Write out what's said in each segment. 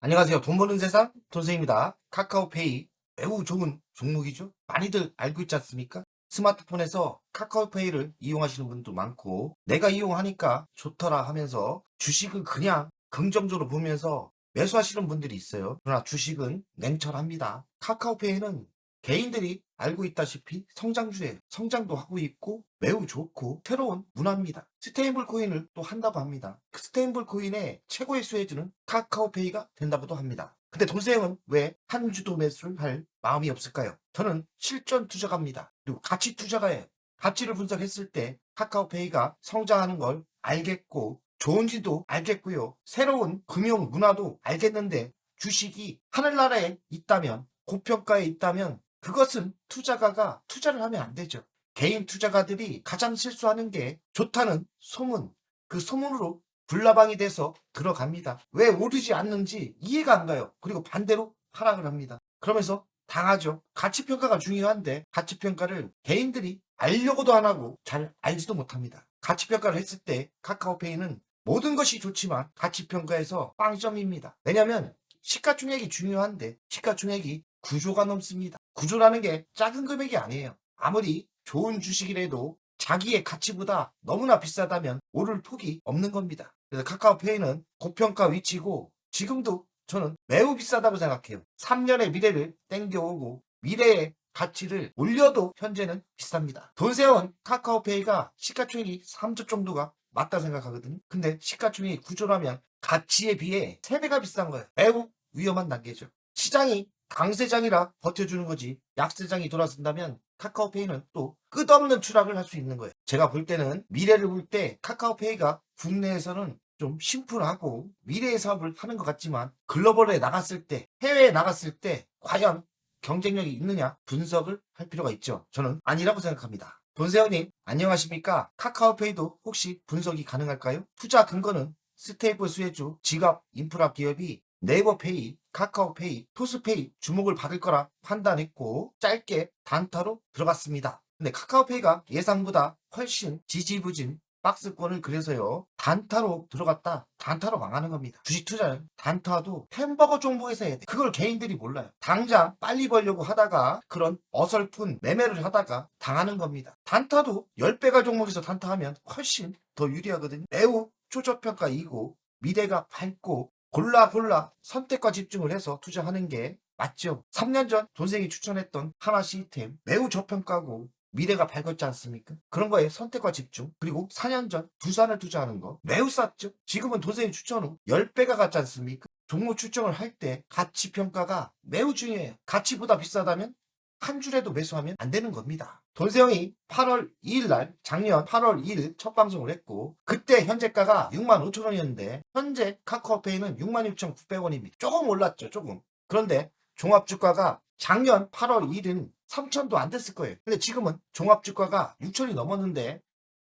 안녕하세요. 돈 버는 세상 돈생입니다. 카카오페이 매우 좋은 종목이죠. 많이들 알고 있지 않습니까? 스마트폰에서 카카오페이를 이용하시는 분도 많고 내가 이용하니까 좋더라 하면서 주식을 그냥 긍정적으로 보면서 매수하시는 분들이 있어요. 그러나 주식은 냉철합니다. 카카오페이는 개인들이 알고 있다시피 성장주예요. 성장도 하고 있고 매우 좋고 새로운 문화입니다. 스테이블 코인을 또 한다고 합니다. 그 스테이블 코인의 최고의 수혜주는 카카오페이가 된다고도 합니다. 근데 돈세형은 왜 한 주도 매수를 할 마음이 없을까요? 저는 실전 투자가입니다. 그리고 가치 투자가예요. 가치를 분석했을 때 카카오페이가 성장하는 걸 알겠고 좋은지도 알겠고요. 새로운 금융 문화도 알겠는데 주식이 하늘나라에 있다면 고평가에 있다면 그것은 투자가가 투자를 하면 안 되죠. 개인 투자가들이 가장 실수하는 게 좋다는 소문, 그 소문으로 불나방이 돼서 들어갑니다. 왜 오르지 않는지 이해가 안 가요. 그리고 반대로 하락을 합니다. 그러면서 당하죠. 가치평가가 중요한데 가치평가를 개인들이 알려고도 안 하고 잘 알지도 못합니다. 가치평가를 했을 때 카카오페이는 모든 것이 좋지만 가치평가에서 빵점입니다. 왜냐하면 시가총액이 중요한데 시가총액이 구조가 넘습니다. 구조라는 게 작은 금액이 아니에요. 아무리 좋은 주식이라도 자기의 가치보다 너무나 비싸다면 오를 폭이 없는 겁니다. 그래서 카카오페이는 고평가 위치고 지금도 저는 매우 비싸다고 생각해요. 3년의 미래를 땡겨오고 미래의 가치를 올려도 현재는 비쌉니다. 돈세원 카카오페이가 시가총액이 3조 정도가 맞다 생각하거든요. 근데 시가총액이 9조라면 가치에 비해 3배가 비싼 거예요. 매우 위험한 단계죠. 시장이 강세장이라 버텨주는 거지 약세장이 돌아선다면 카카오페이는 또 끝없는 추락을 할 수 있는 거예요. 제가 볼 때는 미래를 볼 때 카카오페이가 국내에서는 좀 심플하고 미래의 사업을 하는 것 같지만 글로벌에 나갔을 때 해외에 나갔을 때 과연 경쟁력이 있느냐 분석을 할 필요가 있죠. 저는 아니라고 생각합니다. 돈세원님 안녕하십니까? 카카오페이도 혹시 분석이 가능할까요? 투자 근거는 스테이블 수혜주 지갑 인프라 기업이 네이버페이, 카카오페이, 토스페이 주목을 받을 거라 판단했고 짧게 단타로 들어갔습니다. 근데 카카오페이가 예상보다 훨씬 지지부진 박스권을 그래서요 단타로 들어갔다 단타로 망하는 겁니다. 주식 투자는 단타도 햄버거 종목에서 해야 돼. 그걸 개인들이 몰라요. 당장 빨리 벌려고 하다가 그런 어설픈 매매를 하다가 당하는 겁니다. 단타도 10배가 종목에서 단타하면 훨씬 더 유리하거든요. 매우 초저평가이고 미래가 밝고 골라 선택과 집중을 해서 투자하는 게 맞죠. 3년 전 돈생이 추천했던 하나 시스템 매우 저평가고 미래가 밝았지 않습니까? 그런 거에 선택과 집중 그리고 4년 전 두산을 투자하는 거 매우 쌌죠. 지금은 돈생이 추천 후 10배가 갔지 않습니까? 종목 추정을 할 때 가치 평가가 매우 중요해요. 가치보다 비싸다면 한 줄에도 매수하면 안 되는 겁니다. 돈세영이 8월 2일 날 작년 8월 2일 첫 방송을 했고 그때 현재가가 65,000원이었는데 현재 카카오페이는 66,900원입니다. 조금 올랐죠. 조금. 그런데 종합주가가 작년 8월 2일은 3,000도 안 됐을 거예요. 근데 지금은 종합주가가 6,000이 넘었는데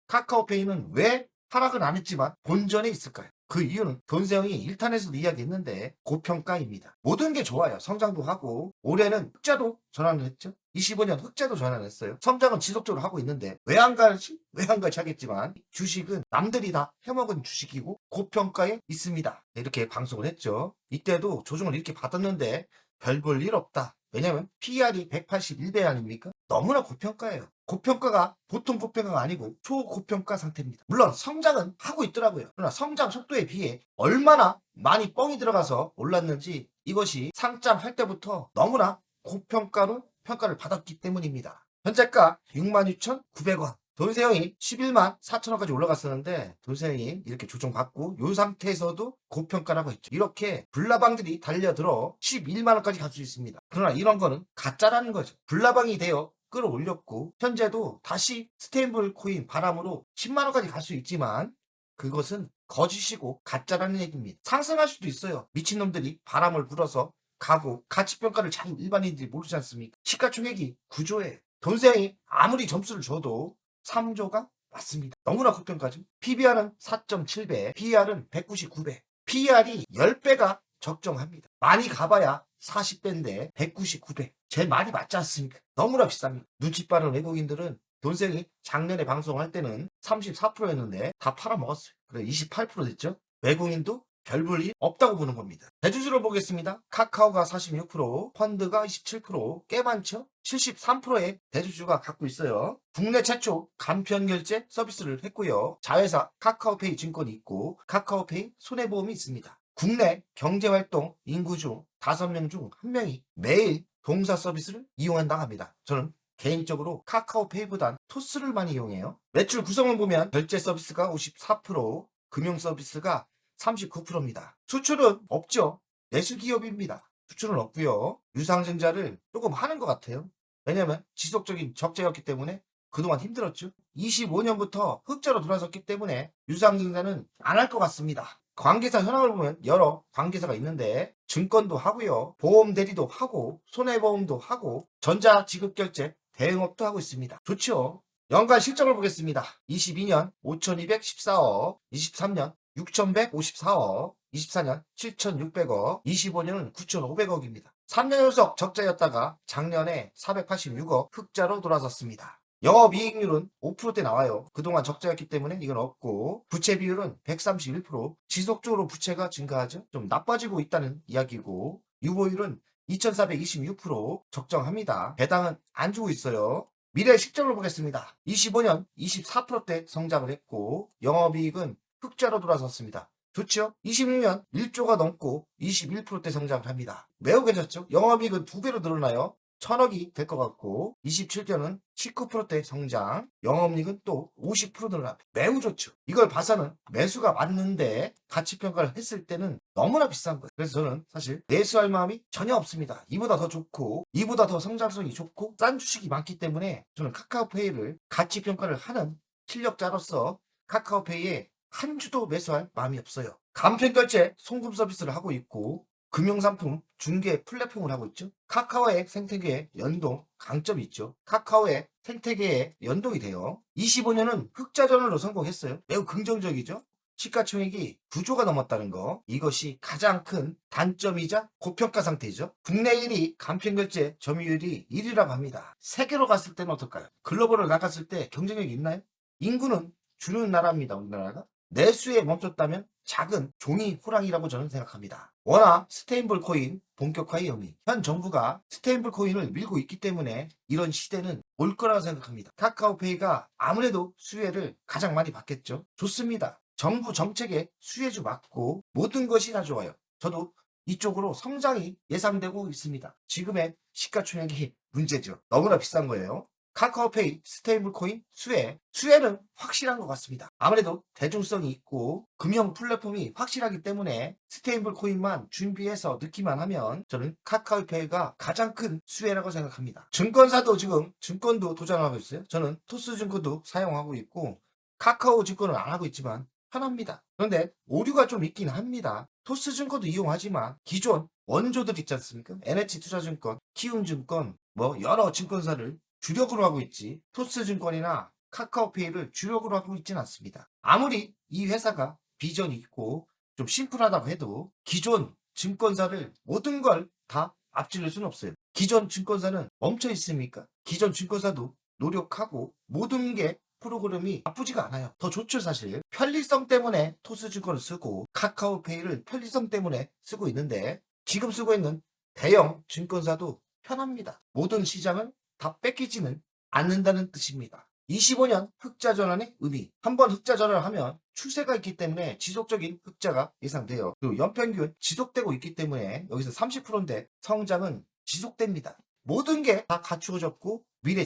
카카오페이는 왜 하락은 안 했지만 본전에 있을까요? 그 이유는 돈세영이 1탄에서도 이야기했는데 고평가입니다. 모든 게 좋아요. 성장도 하고 올해는 흑자도 전환을 했죠. 25년 흑자도 전환을 했어요. 성장은 지속적으로 하고 있는데 왜 안 갈지? 왜 안 갈지 하겠지만 주식은 남들이 다 해먹은 주식이고 고평가에 있습니다. 이렇게 방송을 했죠. 이때도 조정을 이렇게 받았는데 별 볼 일 없다. 왜냐면 PER이 181배 아닙니까? 너무나 고평가예요. 고평가가 보통 고평가가 아니고 초고평가 상태입니다. 물론 성장은 하고 있더라고요. 그러나 성장 속도에 비해 얼마나 많이 뻥이 들어가서 올랐는지 이것이 상장할 때부터 너무나 고평가로 평가를 받았기 때문입니다. 현재가 66,900원. 돈세형이 11만 4천원까지 올라갔었는데 돈세형이 이렇게 조정받고 이 상태에서도 고평가라고 했죠. 이렇게 불나방들이 달려들어 11만원까지 갈 수 있습니다. 그러나 이런 거는 가짜라는 거죠. 불나방이 되어 끌어올렸고 현재도 다시 스테이블 코인 바람으로 10만원까지 갈 수 있지만 그것은 거짓이고 가짜라는 얘기입니다. 상승할 수도 있어요. 미친놈들이 바람을 불어서 가고 가치평가를 잘 일반인들이 모르지 않습니까? 시가총액이 9조예요. 돈세형이 아무리 점수를 줘도 3조가 맞습니다. 너무나 고평가죠. PBR은 4.7배, PER은 199배. PER이 10배가 적정합니다. 많이 가봐야 40배인데 199배. 제일 많이 맞지 않습니까? 너무나 비쌉니다. 눈치 빠른 외국인들은 돈생이 작년에 방송할 때는 34%였는데 다 팔아먹었어요. 그래 28% 됐죠. 외국인도 별 볼 일 없다고 보는 겁니다. 대주주를 보겠습니다. 카카오가 46%, 펀드가 27%, 꽤 많죠? 73%의 대주주가 갖고 있어요. 국내 최초 간편결제 서비스를 했고요. 자회사 카카오페이 증권이 있고 카카오페이 손해보험이 있습니다. 국내 경제활동 인구 중 5명 중 1명이 매일 동사 서비스를 이용한다고 합니다. 저는 개인적으로 카카오페이보단 토스를 많이 이용해요. 매출 구성을 보면 결제 서비스가 54%, 금융 서비스가 39%입니다. 수출은 없죠. 내수기업입니다. 수출은 없고요. 유상증자를 조금 하는 것 같아요. 왜냐하면 지속적인 적자였기 때문에 그동안 힘들었죠. 25년부터 흑자로 돌아섰기 때문에 유상증자는 안 할 것 같습니다. 관계사 현황을 보면 여러 관계사가 있는데 증권도 하고요. 보험 대리도 하고 손해보험도 하고 전자지급결제 대응업도 하고 있습니다. 좋죠. 연간 실적을 보겠습니다. 22년 5,214억, 23년 6,154억, 24년 7,600억, 25년은 9,500억입니다. 3년 연속 적자였다가 작년에 486억 흑자로 돌아섰습니다. 영업이익률은 5%대 나와요. 그동안 적자였기 때문에 이건 없고 부채 비율은 131%, 지속적으로 부채가 증가하죠. 좀 나빠지고 있다는 이야기고 유보율은 2426% 적정합니다. 배당은 안 주고 있어요. 미래 실적을 보겠습니다. 25년 24%대 성장을 했고 영업이익은 흑자로 돌아섰습니다. 좋죠? 26년 1조가 넘고 21%대 성장을 합니다. 매우 괜찮죠? 영업이익은 2배로 늘어나요. 1,000억이 될 것 같고 27년은 19%대 성장, 영업이익은 또 50% 늘어납니다. 매우 좋죠. 이걸 봐서는 매수가 맞는데 가치평가를 했을 때는 너무나 비싼 거예요. 그래서 저는 사실 매수할 마음이 전혀 없습니다. 이보다 더 좋고 이보다 더 성장성이 좋고 싼 주식이 많기 때문에 저는 카카오페이를 가치평가를 하는 실력자로서 카카오페이에 한 주도 매수할 마음이 없어요. 간편결제 송금 서비스를 하고 있고 금융상품 중개 플랫폼을 하고 있죠. 카카오의 생태계에 연동 강점이 있죠. 카카오의 생태계에 연동이 돼요. 25년은 흑자전환으로 성공했어요. 매우 긍정적이죠. 시가총액이 9조가 넘었다는 거, 이것이 가장 큰 단점이자 고평가 상태죠. 국내 1위 간편결제 점유율이 1위라고 합니다. 세계로 갔을 때는 어떨까요? 글로벌로 나갔을 때 경쟁력이 있나요? 인구는 주는 나라입니다. 우리나라가. 내수에 멈췄다면 작은 종이 호랑이라고 저는 생각합니다. 워낙 스테이블 코인 본격화의 의미, 현 정부가 스테이블 코인을 밀고 있기 때문에 이런 시대는 올 거라고 생각합니다. 카카오페이가 아무래도 수혜를 가장 많이 받겠죠. 좋습니다. 정부 정책에 수혜주 맞고 모든 것이 다 좋아요. 저도 이쪽으로 성장이 예상되고 있습니다. 지금의 시가총액이 문제죠. 너무나 비싼 거예요. 카카오페이 스테이블 코인 수혜는 확실한 것 같습니다. 아무래도 대중성이 있고 금융 플랫폼이 확실하기 때문에 스테이블 코인만 준비해서 넣기만 하면 저는 카카오페이가 가장 큰 수혜라고 생각합니다. 증권사도 지금 증권도 도전하고 있어요. 저는 토스증권도 사용하고 있고 카카오 증권은 안 하고 있지만 편합니다. 그런데 오류가 좀 있긴 합니다. 토스증권도 이용하지만 기존 원조들 있지 않습니까? NH투자증권, 키움증권 뭐 여러 증권사를 주력으로 하고 있지 토스증권이나 카카오페이를 주력으로 하고 있지는 않습니다. 아무리 이 회사가 비전이 있고 좀 심플하다고 해도 기존 증권사를 모든 걸 다 앞질릴 수는 없어요. 기존 증권사는 멈춰 있습니까? 기존 증권사도 노력하고 모든 게 프로그램이 나쁘지가 않아요. 더 좋죠 사실. 편리성 때문에 토스증권을 쓰고 카카오페이를 편리성 때문에 쓰고 있는데 지금 쓰고 있는 대형 증권사도 편합니다. 모든 시장을 다 뺏기지는 않는다는 뜻입니다. 25년 흑자 전환의 의미. 한번 흑자 전환을 하면 추세가 있기 때문에 지속적인 흑자가 예상돼요. 그리고 연평균 지속되고 있기 때문에 여기서 30%인데 성장은 지속됩니다. 모든 게 다 갖추어졌고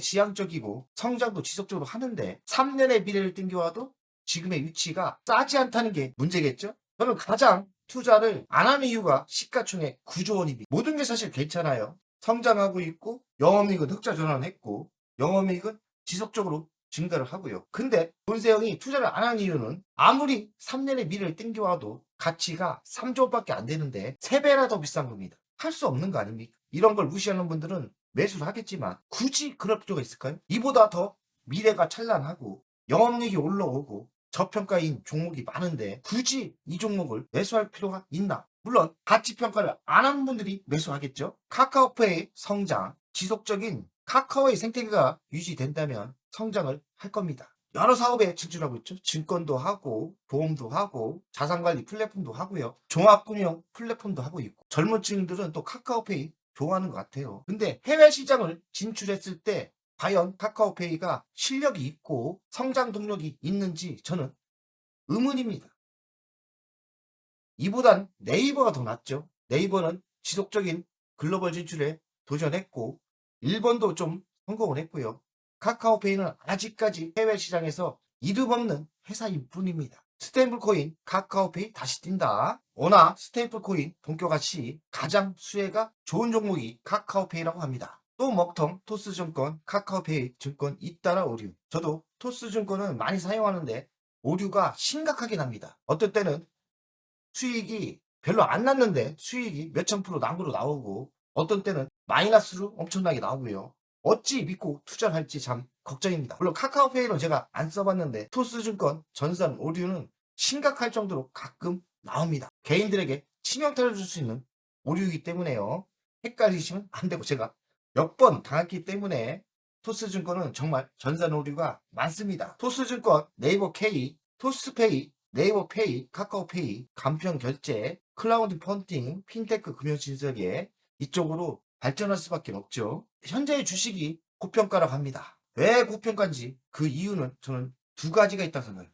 미래지향적이고 성장도 지속적으로 하는데 3년의 미래를 땡겨와도 지금의 위치가 싸지 않다는 게 문제겠죠? 저는 가장 투자를 안 하는 이유가 시가총액 9조 원입니다. 모든 게 사실 괜찮아요. 성장하고 있고 영업이익은 흑자 전환했고 영업이익은 지속적으로 증가를 하고요. 근데 손세영이 투자를 안 한 이유는 아무리 3년의 미래를 땡겨와도 가치가 3조밖에 안 되는데 3배나 더 비싼 겁니다. 할 수 없는 거 아닙니까? 이런 걸 무시하는 분들은 매수를 하겠지만 굳이 그럴 필요가 있을까요? 이보다 더 미래가 찬란하고 영업이익이 올라오고 저평가인 종목이 많은데 굳이 이 종목을 매수할 필요가 있나? 물론 가치평가를 안 하는 분들이 매수하겠죠. 카카오페이 성장, 지속적인 카카오의 생태계가 유지된다면 성장을 할 겁니다. 여러 사업에 진출하고 있죠. 증권도 하고 보험도 하고 자산관리 플랫폼도 하고요. 종합금융 플랫폼도 하고 있고 젊은 층들은 또 카카오페이 좋아하는 것 같아요. 근데 해외 시장을 진출했을 때 과연 카카오페이가 실력이 있고 성장 동력이 있는지 저는 의문입니다. 이보단 네이버가 더 낫죠. 네이버는 지속적인 글로벌 진출에 도전했고 일본도 좀 성공을 했고요. 카카오페이는 아직까지 해외 시장에서 이름 없는 회사일 뿐입니다. 스테이블 코인 카카오페이 다시 뛴다. 워낙 스테이블 코인 본격같이 가장 수혜가 좋은 종목이 카카오페이라고 합니다. 또 먹통 토스증권 카카오페이 증권 잇따라 오류. 저도 토스증권은 많이 사용하는데 오류가 심각하게 납니다. 어떨 때는 수익이 별로 안 났는데 수익이 몇천 프로 낙으로 나오고 어떤 때는 마이너스로 엄청나게 나오고요. 어찌 믿고 투자를 할지 참 걱정입니다. 물론 카카오페이는 제가 안 써봤는데 토스증권 전산 오류는 심각할 정도로 가끔 나옵니다. 개인들에게 치명타를 줄 수 있는 오류이기 때문에요. 헷갈리시면 안 되고 제가 몇 번 당했기 때문에 토스증권은 정말 전산 오류가 많습니다. 토스증권, 네이버 K, 토스페이, 네이버페이, 카카오페이, 간편 결제, 클라우드 펀딩, 핀테크 금융진설계 이쪽으로 발전할 수밖에 없죠. 현재의 주식이 고평가라고 합니다. 왜 고평가인지 그 이유는 저는 두 가지가 있다고 생각해요.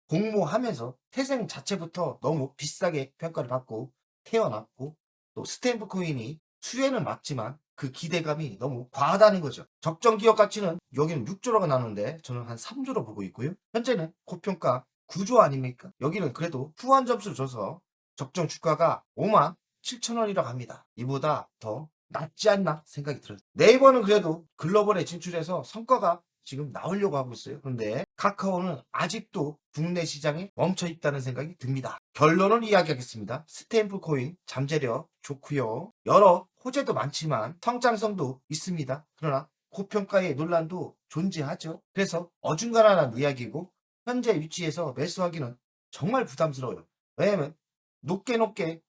공모하면서 태생 자체부터 너무 비싸게 평가를 받고 태어났고 또 스탬프 코인이 수혜는 맞지만 그 기대감이 너무 과하다는 거죠. 적정 기업 가치는 여기는 6조라고 나오는데 저는 한 3조로 보고 있고요. 현재는 고평가 9조 아닙니까? 여기는 그래도 후한 점수를 줘서 적정 주가가 5만 7천 원이라고 합니다. 이보다 더 낫지 않나 생각이 들어요. 네이버는 그래도 글로벌에 진출해서 성과가 지금 나오려고 하고 있어요. 그런데 카카오는 아직도 국내 시장에 멈춰 있다는 생각이 듭니다. 결론을 이야기하겠습니다. 스탬프 코인 잠재력 좋고요. 여러 호재도 많지만 성장성도 있습니다. 그러나 고평가의 논란도 존재하죠. 그래서 어중간한 이야기고 현재 위치에서 매수하기는 정말 부담스러워요. 왜냐하면 높게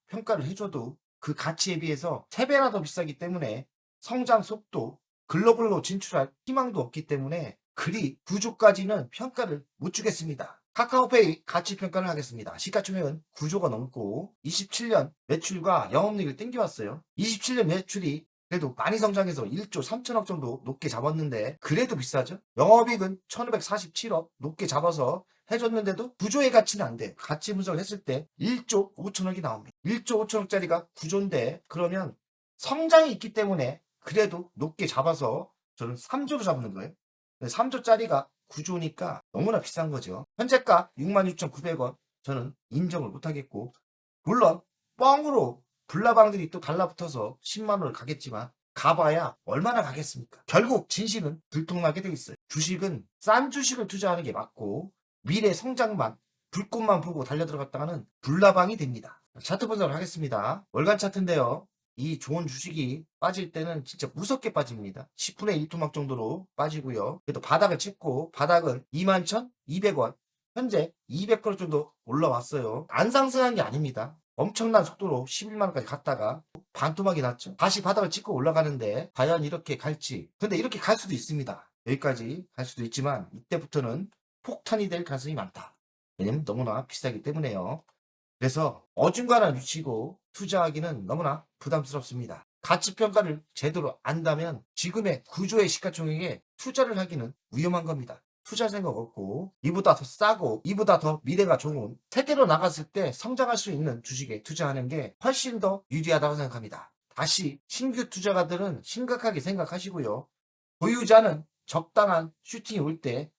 평가를 해줘도 그 가치에 비해서 3배나 더 비싸기 때문에 성장 속도, 글로벌로 진출할 희망도 없기 때문에 그리 9조까지는 평가를 못 주겠습니다. 카카오페이 가치 평가를 하겠습니다. 시가총액은 9조가 넘고 27년 매출과 영업이익을 땡겨왔어요. 27년 매출이 그래도 많이 성장해서 1조 3천억 정도 높게 잡았는데 그래도 비싸죠. 영업이익은 1547억 높게 잡아서 해줬는데도 9조의 가치는 안 돼요. 가치 분석을 했을 때 1조 5천억이 나옵니다. 1조 5천억짜리가 9조인데 그러면 성장이 있기 때문에 그래도 높게 잡아서 저는 3조로 잡는 거예요. 3조짜리가 9조니까 너무나 비싼 거죠. 현재가 66,900원 저는 인정을 못하겠고 물론 뻥으로 불나방들이 또 달라붙어서 10만원을 가겠지만 가봐야 얼마나 가겠습니까? 결국 진실은 들통나게 돼 있어요. 주식은 싼 주식을 투자하는 게 맞고 미래 성장만 불꽃만 보고 달려들어갔다가는 불나방이 됩니다. 차트 분석을 하겠습니다. 월간 차트인데요. 이 좋은 주식이 빠질 때는 진짜 무섭게 빠집니다. 10분의 1 토막 정도로 빠지고요. 그래도 바닥을 찍고 바닥은 21,200원 현재 200% 정도 올라왔어요. 안 상승한 게 아닙니다. 엄청난 속도로 11만원까지 갔다가 반토막이 났죠. 다시 바닥을 찍고 올라가는데 과연 이렇게 갈지. 근데 이렇게 갈 수도 있습니다. 여기까지 갈 수도 있지만 이때부터는 폭탄이 될 가능성이 많다. 왜냐면 너무나 비싸기 때문에요. 그래서 어중간한 위치고 투자하기는 너무나 부담스럽습니다. 가치평가를 제대로 안다면 지금의 구조의 시가총액에 투자를 하기는 위험한 겁니다. 투자 생각 없고 이보다 더 싸고 이보다 더 미래가 좋은 세계로 나갔을 때 성장할 수 있는 주식에 투자하는 게 훨씬 더 유리하다고 생각합니다. 다시 신규 투자가들은 심각하게 생각하시고요. 보유자는 적당한 슈팅이 올 때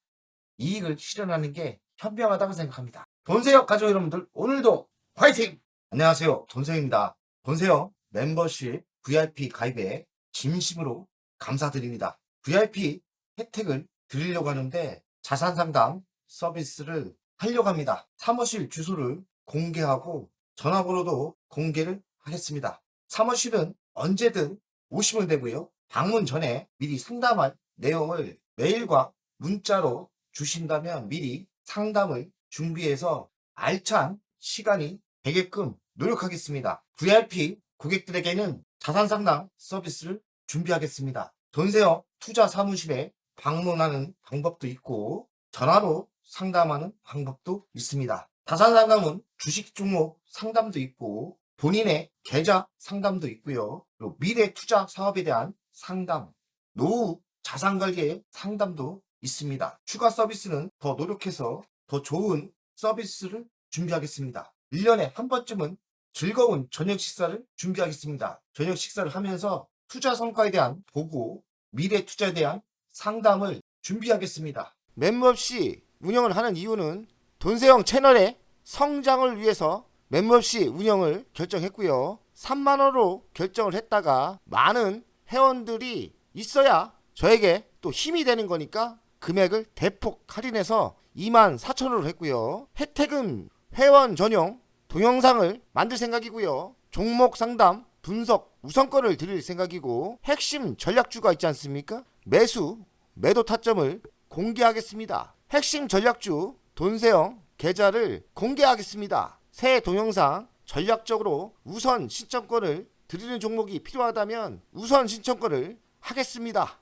이익을 실현하는 게 현명하다고 생각합니다. 돈세요 가족 여러분들 오늘도 화이팅! 안녕하세요 돈세요입니다. 돈세요 멤버십 VIP 가입에 진심으로 감사드립니다. VIP 혜택을 드리려고 하는데 자산상담 서비스를 하려고 합니다. 사무실 주소를 공개하고 전화번호도 공개를 하겠습니다. 사무실은 언제든 오시면 되고요. 방문 전에 미리 상담할 내용을 메일과 문자로 주신다면 미리 상담을 준비해서 알찬 시간이 되게끔 노력하겠습니다. VIP 고객들에게는 자산상담 서비스를 준비하겠습니다. 돈세요 투자 사무실에 방문하는 방법도 있고 전화로 상담하는 방법도 있습니다. 자산 상담은 주식 종목 상담도 있고 본인의 계좌 상담도 있고요. 그리고 미래 투자 사업에 대한 상담, 노후 자산 관리의 상담도 있습니다. 추가 서비스는 더 노력해서 더 좋은 서비스를 준비하겠습니다. 1년에 한 번쯤은 즐거운 저녁 식사를 준비하겠습니다. 저녁 식사를 하면서 투자 성과에 대한 보고, 미래 투자에 대한 상담을 준비하겠습니다. 멤버십 운영을 하는 이유는 돈세영 채널의 성장을 위해서 멤버십 운영을 결정했고요. 3만원으로 결정을 했다가 많은 회원들이 있어야 저에게 또 힘이 되는 거니까 금액을 대폭 할인해서 24,000원으로 했고요. 혜택은 회원 전용 동영상을 만들 생각이고요. 종목 상담 분석 우선권을 드릴 생각이고, 핵심 전략주가 있지 않습니까? 매수 매도 타점을 공개하겠습니다. 핵심 전략주 돈세영 계좌를 공개하겠습니다. 새 동영상 전략적으로 우선 신청권을 드리는 종목이 필요하다면 우선 신청권을 하겠습니다.